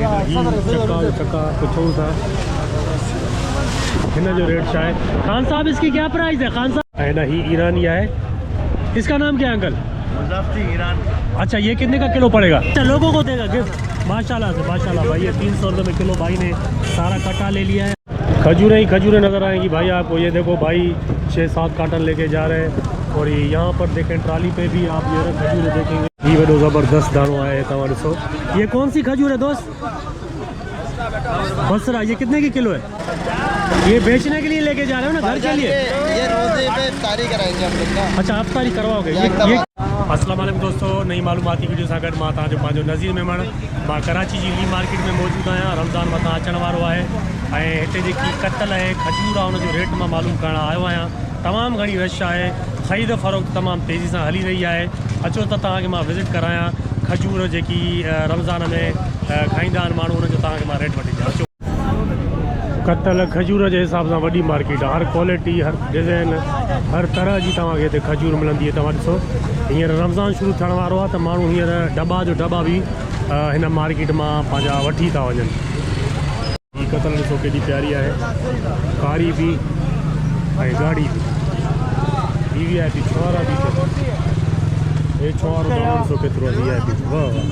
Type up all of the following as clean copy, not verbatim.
चक्का कुछ और था हिन जो रेट छा है। खान साहब इसकी क्या प्राइस है खान साहब? है ना ही ईरानिया है। इसका नाम क्या है अंकल? ईरान। अच्छा ये कितने का किलो पड़ेगा? अच्छा लोगों को देगा गिफ्ट। माशाल्लाह से माशाल्लाह भाई ये 300 रुपये में किलो भाई ने सारा कट्टा ले लिया है। खजूरें ही खजूरें नज़र आएंगी भाई आपको। ये देखो भाई 6-7 कार्टन लेके जा रहे हैं। और ये यहाँ पर देखें ट्राली पे भी आप ये खजूरें देखेंगे। ये वो ज़बरदस्त दानों आए हैं तमारे सो। ये कौन सी खजूर है दोस्त? बसरा। ये कितने की किलो है? ये बेचने के लिए लेके जा रहे हो ना घर के लिए? ये रोजे पे इफ्तारी कराएंगे हम लोग ना। अच्छा आप इफ्तारी करवाओगे? ये अस्सलाम वालेकुम दोस्तों, नई मालूमाती वीडियो सां गॾु मां तव्हांजो पंहिंजो नज़ीर मेमण मां कराची जी ली मार्केट में मौजूद आहियां। रमज़ान मथां अचण वारो आहे ऐं हिते जेकी कतल आहे खजूर आहे उनजो रेट मां मालूम करण आयो आहियां। तमामु घणी रश आहे, ख़रीद फ़रोख्त तमामु तेज़ी सां हली रही आहे। अचो त तव्हांखे मां विज़िट करायां खजूर जेकी रमज़ान में खाईंदा आहिनि माण्हू, उनजो तव्हांखे मां रेट वठी ॾियां। अचो। कतल खजूर जे हिसाब सां वॾी मार्केट आहे, हर क्वालिटी हर डिज़ाइन हर तरह जी तव्हांखे हिते खजूर मिलंदी आहे। तव्हां ॾिसो हींअर रमज़ान शुरू थियण वारो आहे त माण्हू हींअर दॿा जो दॿा बि हिन मार्केट मां पंहिंजा वठी था वञनि। हीअ कतल ॾिसो केॾी प्यारी आहे, कारी बि ऐं ॻाढ़ी बि। VIP छुहारा बि हे छुहारो ॾिसो केतिरो आहे VIP। वाह वाह।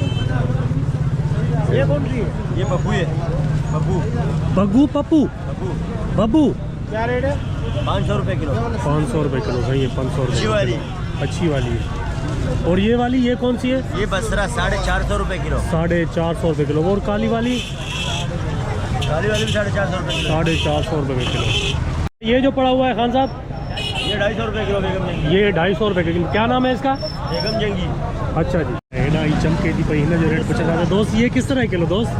ये कौन सी है? ये बब्बू है। बब्बू बग्गू पप्पू बब्बू क्या रेट है? 500 रुपये किलो। 500 रुपये किलो सही है। 500 रुपये अच्छी वाली। अच्छी वाली है। और ये वाली ये कौन सी है? ये बसरा 450 रुपये किलो। 450 रुपये किलो। और काली वाली? काली वाली भी 450 रुपये किलो। 450 रुपये किलो। ये जो पड़ा हुआ है खान साहब? ये 250 रुपये किलो बेगम जंगी। ये 250 रुपये किलो। क्या नाम है इसका? बेगम जंगी। अच्छा जी। हेडा ही चमके थी पई हिन जो रेट पूछा था दोस्त। ये किस तरह किलो दोस्त?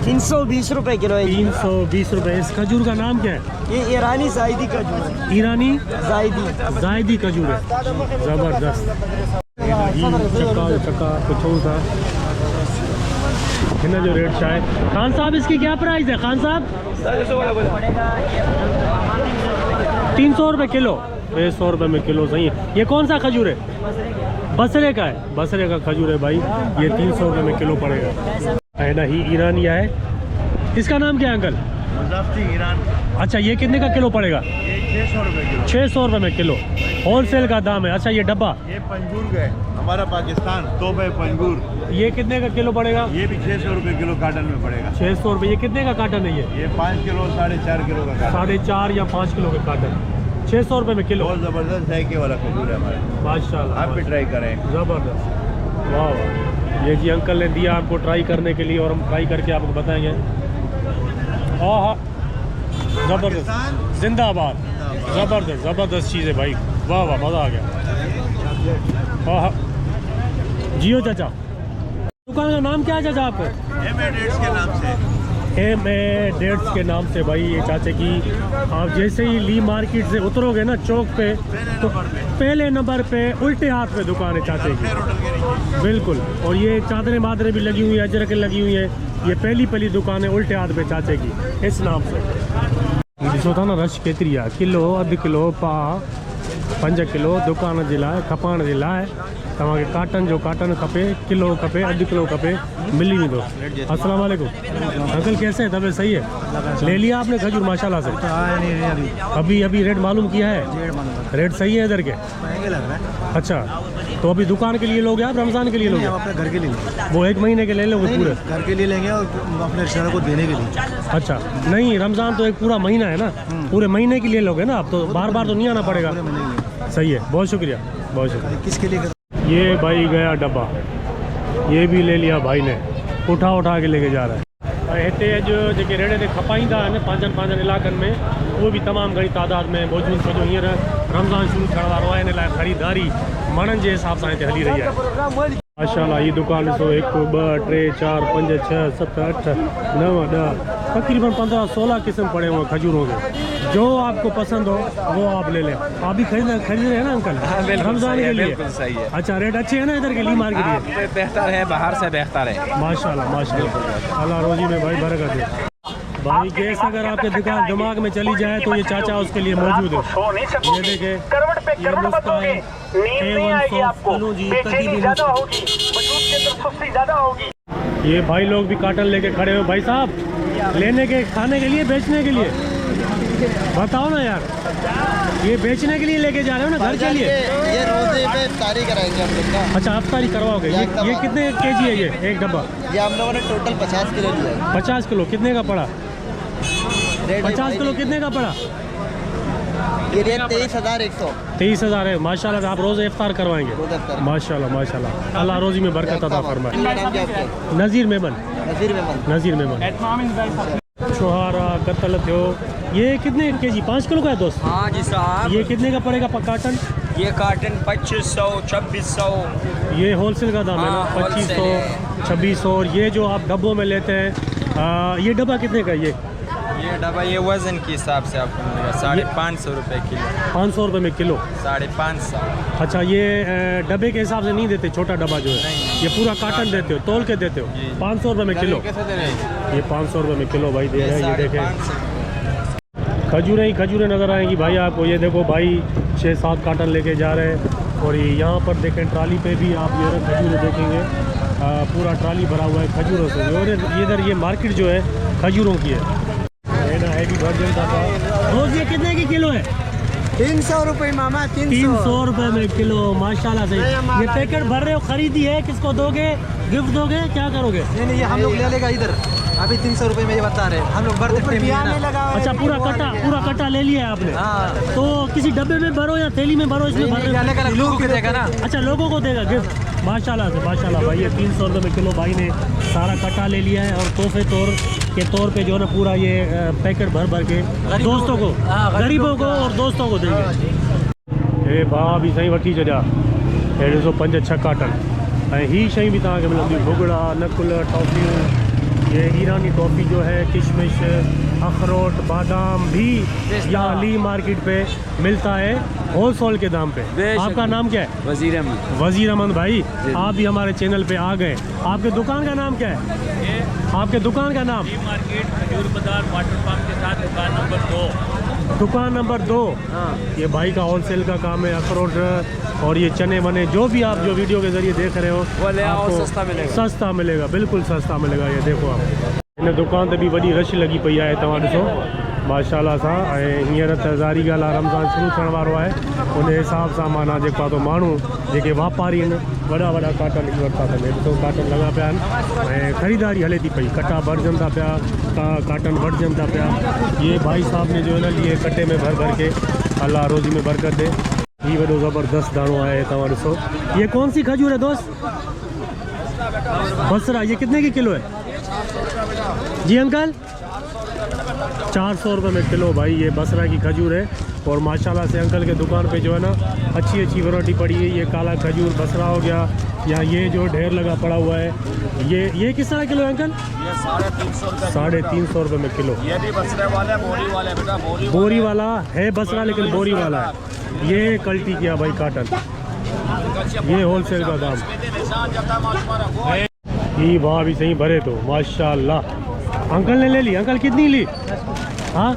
320 रुपये किलो है। 320 रुपये। इस खजूर का नाम क्या है? ये ईरानी जायदी खजूर है। ईरानी जायदी खजूर है। ज़बरदस्त। चक्का कुछ और था हिन जो रेट छा है। खान साहब इसकी क्या प्राइस है खान साहब? 300 रुपये किलो। 100 रुपये में किलो सही है। ये कौन सा खजूर है? बसरे का है। बसरे का खजूर है भाई। ये 300 रुपये में किलो पड़ेगा। है ना ही ईरानिया है। इसका नाम क्या है अंकल? ईरान। अच्छा ये कितने का किलो पड़ेगा? ये 600 रुपये किलो। 600 रुपये में किलो होलसेल का दाम है। अच्छा ये डब्बा? ये पंजूर है हमारा पाकिस्तान तोबे पंजूर। ये कितने का किलो पड़ेगा? ये भी 600 रुपये किलो कार्टन में पड़ेगा। 600 रुपये। ये कितने का कार्टन है? ये 5 किलो 4.5 किलो का कार्टन। 4.5 या 5 किलो का कार्टन। 600 रुपये में किलो। बहुत ज़बरदस्त जायके वाला खजूर है हमारे। माशाल्लाह आप भी ट्राई करें। ज़बरदस्त। वाह वाह। ये जी अंकल ने दिया आपको ट्राई करने के लिए और हम ट्राई करके आपको बताएंगे। हाँ हाँ ज़बरदस्त जिंदाबाद। ज़बरदस्त ज़बरदस्त चीज़ है भाई। वाह वाह मज़ा आ गया। हाँ हाँ जियो चाचा। दुकान का नाम क्या है चाचा आपको? MA डेट्स के नाम से। MA डेट्स के नाम से भाई ये चाचे की। आप जैसे ही ली मार्केट से उतरोगे ना चौक पे तो पहले नंबर पे उल्टे हाथ पे दुकान है चाचे की। बिल्कुल। और ये चादरें मादरें भी लगी हुई है, अजरकें लगी हुई है। ये पहली दुकान है उल्टे हाथ पे चाचे की इस नाम से। ॾिसो था न रश केतिरी आहे। किलो अधु किलो पाव 5 किलो दुकान जे लाइ खपाइण जे लाइ तव्हांखे काटन जो काटन खपे, किलो खपे, अधु किलो खपे, मिली वेंदो। अस्सलाम वालेकुम अंकल कैसे हैं? तबीयत सही है? ले लिया आपने खजूर माशाल्लाह से? अभी रेट मालूम किया है? रेट सही है इधर के? अच्छा तो अभी दुकान के लिए लोगे आप रमज़ान के लिए लोगे? अपने घर के लिए वो 1 महीने के ले लोगे पूरे? घर के लिए लेंगे और अपने रिश्तेदारों को देने के लिए। अच्छा नहीं रमज़ान तो एक पूरा महीना है ना, पूरे महीने के लिए लोगे ना आप तो बार बार तो नहीं आना पड़ेगा। सही है बहुत शुक्रिया बहुत शुक्रिया। किसके लिए? ये भाई गया डब्बा, ये भी ले लिया भाई ने, उठा के लेके जा रहा है। हिते अॼु जेके रेड़े ते खपाईंदा आहिनि पंहिंजनि इलाइक़नि में उहे बि तमामु घणी तादाद में मौजूदु। छो जो हींअर रमज़ान शुरू थियण वारो आहे, इन लाइ ख़रीदारी मणनि जे हिसाब सां हिते हली रही आहे। माशाल्लाह ये दुकान ॾिसो 1 2 3 4 5 6 7 8 9 10 तकरीबन 15-16 किस्म पड़े हुए खजूरों के। जो आपको पसंद हो वो आप ले लें। आप भी खरीद रहे हैं ना अंकल? रमज़ान के लिए? सही है। अच्छा रेट अच्छे हैं ना इधर के ली मार्केट में? बेहतर है, बाहर से बेहतर है। माशाल्लाह माशाल्लाह अल्लाह रोजी में भाई बरकत दे। भाई गैस अगर आपके दिमाग में चली जाए तो ये चाचा उसके लिए मौजूद है। ये देखे ये नुस्खा है A1 सॉफ्ट। ये भाई लोग भी कार्टन लेके खड़े हो। भाई साहब लेने के, खाने के लिए, बेचने के लिए? बताओ ना यार, ये बेचने के लिए लेके जा रहे हो ना, घर के लिए? ये रोजे पे इफ्तारी कराएंगे हम लोग ना। अच्छा, अफ्तारी करवाओगे। ये कितने केजी है ये एक डब्बा? ये हम लोगों ने टोटल 50 किलो लिया है। 50 किलो कितने का पड़ा? 50 किलो कितने का पड़ा? ये रेट 23,100। 23,000 है। माशाल्लाह, आप रोज़ इफ्तार करवाएंगे? रोज़ इफ्तार। माशाल्लाह माशाल्लाह, अल्लाह रोज़ी में बरकत अता फरमाए। नाम क्या आपका? नज़ीर मेमन। नज़ीर मेमन। नज़ीर मेमन। छुहारा कत्ल थियो, ये कितने केजी? 5 किलो का है दोस्त? हाँ जी साहब। ये कितने का पड़ेगा कार्टन? ये कार्टन 2500, 2600। ये होलसेल का दाम है ना? हाँ, 2500, 2600। और ये जो आप डब्बों में लेते हैं, ये डब्बा कितने का? ये डब्बा ये वजन के हिसाब से आपको मिलेगा 550 रुपये किलो। 500 रुपये में किलो? 550। अच्छा, ये डब्बे के हिसाब से नहीं देते? छोटा डब्बा जो है ये पूरा कार्टन देते हो, तोल के देते हो? 500 रुपये में किलो? ये 500 रुपये में किलो भाई दे रहे हैं। ये देखें, खजूरें ही खजूरें नज़र आएंगी भाई आपको। ये देखो भाई 6-7 कार्टन लेके जा रहे हैं। और यहाँ पर देखें ट्राली पे भी आप ये खजूरें देखेंगे, पूरा ट्राली भरा हुआ है खजूरों से। और इधर ये मार्केट जो है खजूरों की है ना, हैवी वर्जन का था। रोज ये कितने की किलो है? 300 रुपये मामा। 300 रुपये में किलो। माशाल्लाह से। ये पैकेट भर रहे हो, खरीदी है, किसको दोगे? गिफ्ट दोगे? क्या करोगे? नहीं ये हम लोग ले लेगा इधर। अभी 300 रुपये में ये बता रहे हैं हम लोग। अच्छा, पूरा कट्टा ले लिया है आपने? हाँ। तो किसी डब्बे में भरो या थैली में भरो? इसमें भर लोगों को देगा ना। अच्छा, लोगों को देगा गिफ्ट। माशाल्लाह से माशाल्लाह भाई, ये 300 रुपये में किलो भाई ने सारा कट्टा ले लिया है। और तोहफे के तौर पे जो है ना पूरा ये पैकेट भर के दोस्तों को, गरीबों को और दोस्तों को देंगे। ए भाउ बि साईं वठी छॾिया। अहिड़े 105-6 कार्टन। ऐं ही शयूं बि तव्हांखे मिलंदियूं, भुॻड़ा, नकुल, टॉफ़ियूं। ये ईरानी टॉफ़ी जो है, किशमिश, अखरोट, बादाम भी यहाँ ली मार्केट पे मिलता है होलसेल के दाम पे। आपका नाम क्या है? वजीर अहमद। वजीर अहमद भाई, आप भी हमारे चैनल पे आ गए। आपके दुकान का नाम क्या है? आपके दुकान का नाम? मार्केट खजूर बाजार वाटर पंप के साथ दुकान नंबर 2। दुकान नंबर 2। ये भाई का होलसेल का काम है। अखरोट और ये चने वने जो भी आप जो वीडियो के जरिए देख रहे हो, वो ले आओ, आपको सस्ता मिलेगा। सस्ता मिलेगा, बिल्कुल सस्ता मिलेगा। ये देखो आप, इन दुकान ते भी वॾी रश लगी पई आहे, तव्हां ॾिसो माशाल्लाह सां। ऐं हींअर त ज़ारी ॻाल्हि आहे, रमज़ान शुरू थियण वारो आहे। उन हिसाब सां माना जेको आहे तो माण्हू जेके वापारी आहिनि वॾा कार्टन वरिता अथनि। ॾिसो कार्टन लॻा पिया आहिनि ऐं ख़रीदारी हले थी पई। कट्टा भरजनि था पिया, कार्टन वठजनि था पिया। ये भाई साहब ने जो है ना लिए कट्टे में भर के, अल्लाह रोज़ी में बरकत दे। ये वॾो ज़बरदस्त दाणो आहे, तव्हां ॾिसो। ये कौन सी खजूर है दोस्त? बसरा। ये कितने की किलो है जी अंकल? 400 रुपये में किलो भाई ये बसरा की खजूर है। और माशाल्लाह से अंकल के दुकान पे जो है ना अच्छी वैरायटी पड़ी है। ये काला खजूर बसरा हो गया, या ये जो ढेर लगा पड़ा हुआ है, ये किस तरह किलो है अंकल? ये 350 रुपये। 350 रुपये में किलो। ये भी बसरे वाला, बोरी वाला बेटा, बोरी वाला है बसरा, लेकिन बोरी वाला है। ये कल्टी किया भाई कार्टन, ये होलसेल का दाम। ये वहाँ भी सही भरे तो माशाल्लाह। अंकल ने ले ली। अंकल कितनी ली? हाँ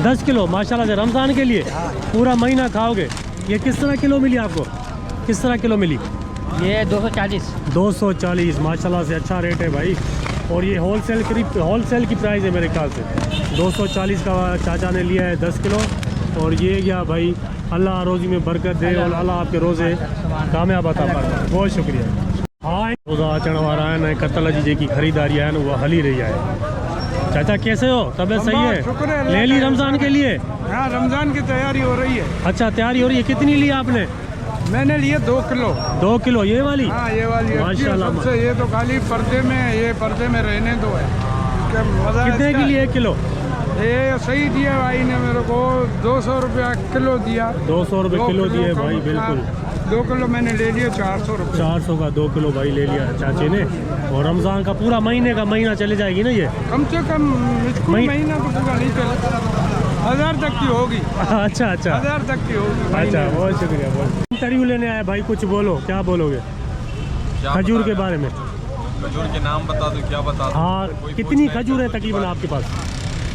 10 किलो माशाल्लाह से, रमज़ान के लिए पूरा महीना खाओगे। ये किस तरह किलो मिली आपको? किस तरह किलो मिली? ये 240। 240 माशाल्लाह से, अच्छा रेट है भाई। और ये होलसेल की प्राइस है मेरे ख्याल से। 240 का चाचा ने लिया है 10 किलो। और ये क्या भाई, अल्लाह रोज़ी में बरकत दे और अल्लाह आपके रोज़े कामयाब अता फरमाए। बहुत शुक्रिया। हाँ, रोज़ा अचण वारा आहिनि ऐं कतल जी जेकी ख़रीदारी आहे न उहा हली रही है। चाचा कैसे हो? तबीयत सही है? ले ली रमज़ान के लिए? हाँ, रमज़ान की तैयारी हो रही है। अच्छा, तैयारी हो रही है। कितनी ली आपने? मैंने लिए 2 किलो। 2 किलो ये वाली? हाँ, ये वाली माशाल्लाह। सबसे ये तो खाली पर्दे में है, ये पर्दे में रहने दो है। क्या मजा। कितने के लिए 1 किलो? ये सही दिया भाई ने मेरे को, 200 रुपया किलो दिया। 200 रुपये किलो दिए भाई, बिल्कुल। 2 किलो मैंने ले लिया 400 रुपये। 400 का 2 किलो भाई ले लिया चाचे ने। और रमज़ान का पूरा महीना चले जाएगी ना ये? कम से कम महीना तो पूरा नहीं चलेगा, 1000 तक की होगी। अच्छा 1000 तक की होगी। अच्छा, बहुत शुक्रिया। बहुत इंटरव्यू लेने आए भाई, कुछ बोलो, क्या बोलोगे खजूर के बारे में? खजूर के नाम बता दो, क्या बता दो? हाँ, कितनी खजूर है तकरीबन आपके पास?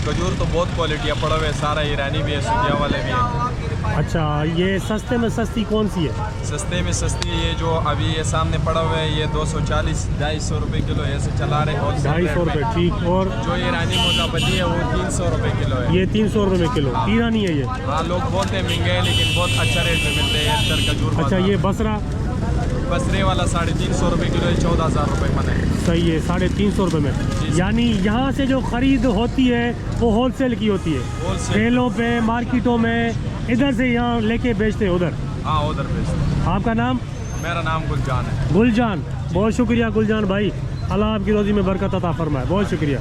खजूर तो बहुत क्वालिटी है, पड़ा हुआ है सारा, ईरानी भी है, सुखिया वाले भी है। अच्छा, ये सस्ते में सस्ती कौन सी है? सस्ते में सस्ती है ये जो अभी ये सामने पड़ा हुआ है, ये 240 250 रुपए किलो ऐसे चला रहे हैं। 250 रुपये, ठीक। और जो ये रानी मोटापती है वो 300 रुपए किलो है। ये 300 रुपये में किलो, ईरानी है ये। हाँ, लोग बोलते हैं महंगे हैं लेकिन बहुत अच्छा रेट में मिलते हैं इधर खजूर। अच्छा, ये बसरा बसरे वाला 350 रुपए किलो है, 14,000 रुपए मन है। सही है, 350 रुपये में। यानी यहाँ से जो खरीद होती है वो होलसेल की होती है, होलसेल। ठेलों पे, मार्केटों में, इधर से यहाँ लेके बेचते हैं उधर। हाँ, उधर बेचते। आपका नाम? मेरा नाम गुलजान है। गुलजान, बहुत शुक्रिया गुलजान भाई, अल्लाह आपकी रोज़ी में बरकत अता फरमाए, बहुत शुक्रिया।